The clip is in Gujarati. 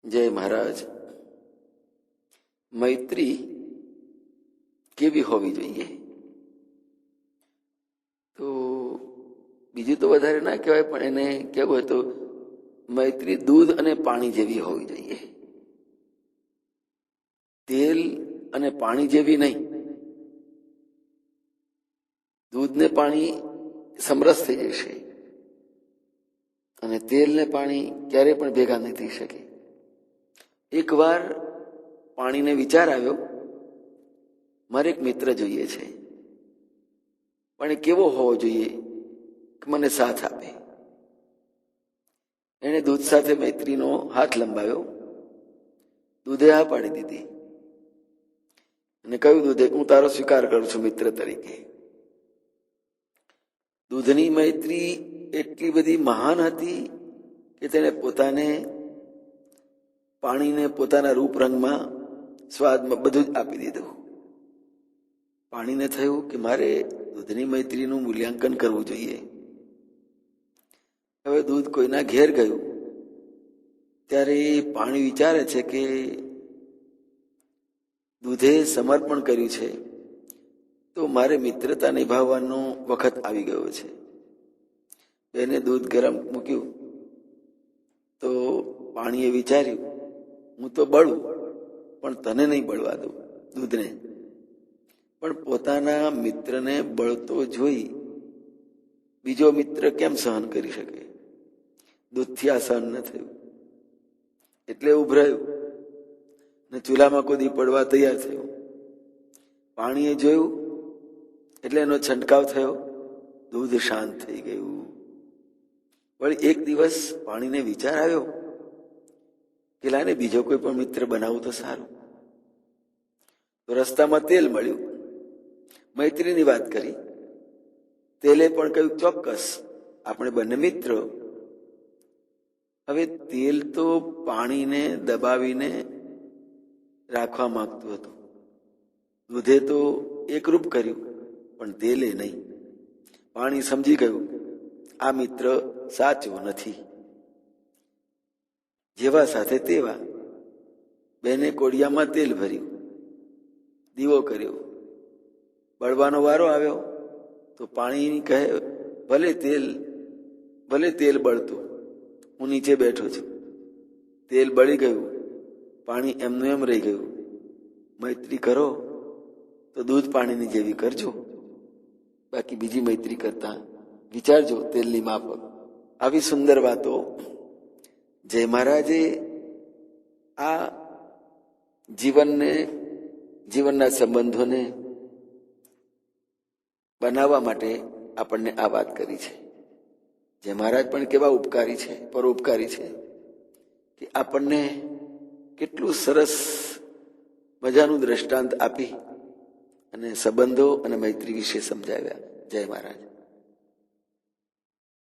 જય મહારાજ. મૈત્રી કેવી હોવી જોઈએ? તો બીજું તો વધારે ના કહેવાય, પણ એને કેવું હોય તો મૈત્રી દૂધ અને પાણી જેવી હોવી જોઈએ. તેલ અને પાણી જેવી નહીં. દૂધ ને પાણી સમરસ થઈ જશે અને તેલ ને પાણી ક્યારેય પણ ભેગા નહીં થઈ શકે. એકવાર પાણીને વિચાર આવ્યો, મારે એક મિત્ર જોઈએ છે, પણ એ કેવો હોવો જોઈએ કે મને સાથ આપે. એણે દૂધ સાથે મૈત્રીનો હાથ લંબાવ્યો. દૂધે હા પાડી દીધી અને કહ્યું, દૂધે, હું તારો સ્વીકાર કરું છું મિત્ર તરીકે. દૂધની મૈત્રી એટલી બધી મહાન હતી કે તેણે પોતાને, પાણીને પોતાના રૂપ રંગમાં, સ્વાદમાં બધું જ આપી દીધું. પાણીને થયું કે મારે દૂધની મૈત્રીનું મૂલ્યાંકન કરવું જોઈએ. હવે દૂધ કોઈના ઘેર ગયું ત્યારે પાણી વિચારે છે કે દૂધે સમર્પણ કર્યું છે તો મારે મિત્રતા નિભાવવાનો વખત આવી ગયો છે. એને દૂધ ગરમ મૂક્યું તો પાણીએ વિચાર્યું, હું તો બળું પણ તને નહીં બળવા દઉં, દૂધને. પણ પોતાના મિત્રને બળતો જોઈ બીજો મિત્ર કેમ સહન કરી શકે? દૂધથી આ સહન ન થયું એટલે ઉભરાયું ને ચૂલામાં કૂદી પડવા તૈયાર થયું. પાણીએ જોયું એટલે એનો છંટકાવ થયો, દૂધ શાંત થઈ ગયું. વળી એક દિવસ પાણીને વિચાર આવ્યો કે લાને બીજો કોઈ પણ મિત્ર બનાવવું તો સારું. તો રસ્તામાં તેલ મળ્યું, મૈત્રીની વાત કરી. તેલે પણ કહ્યું, ચોક્કસ, આપણે બંને મિત્રો. હવે તેલ તો પાણીને દબાવીને રાખવા માંગતું હતું. દૂધે તો એકરૂપ કર્યું, પણ તેલે નહીં. પાણી સમજી ગયું, આ મિત્ર સાચો નથી. જેવા સાથે તેવા. બેને કોડિયામાં તેલ ભર્યું, દીવો કર્યો. બળવાનો વારો આવ્યો તો પાણી કહે, ભલે તેલ બળતું, હું નીચે બેઠો છું. તેલ બળી ગયું, પાણી એમનું એમ રહી ગયું. મૈત્રી કરો તો દૂધ પાણીની જેવી કરજો, બાકી બીજી મૈત્રી કરતા વિચારજો તેલની માફક. આવી સુંદર વાતો જય મહારાજે આ જીવનના સંબંધોને બનાવવા માટે આપણને આ વાત કરી છે. જય મહારાજ પણ કેવા ઉપકારી છે, પરોપકારી છે કે આપણને કેટલું સરસ મજાનું દ્રષ્ટાંત આપી અને સંબંધો અને મૈત્રી વિશે સમજાવ્યા. જય મહારાજ.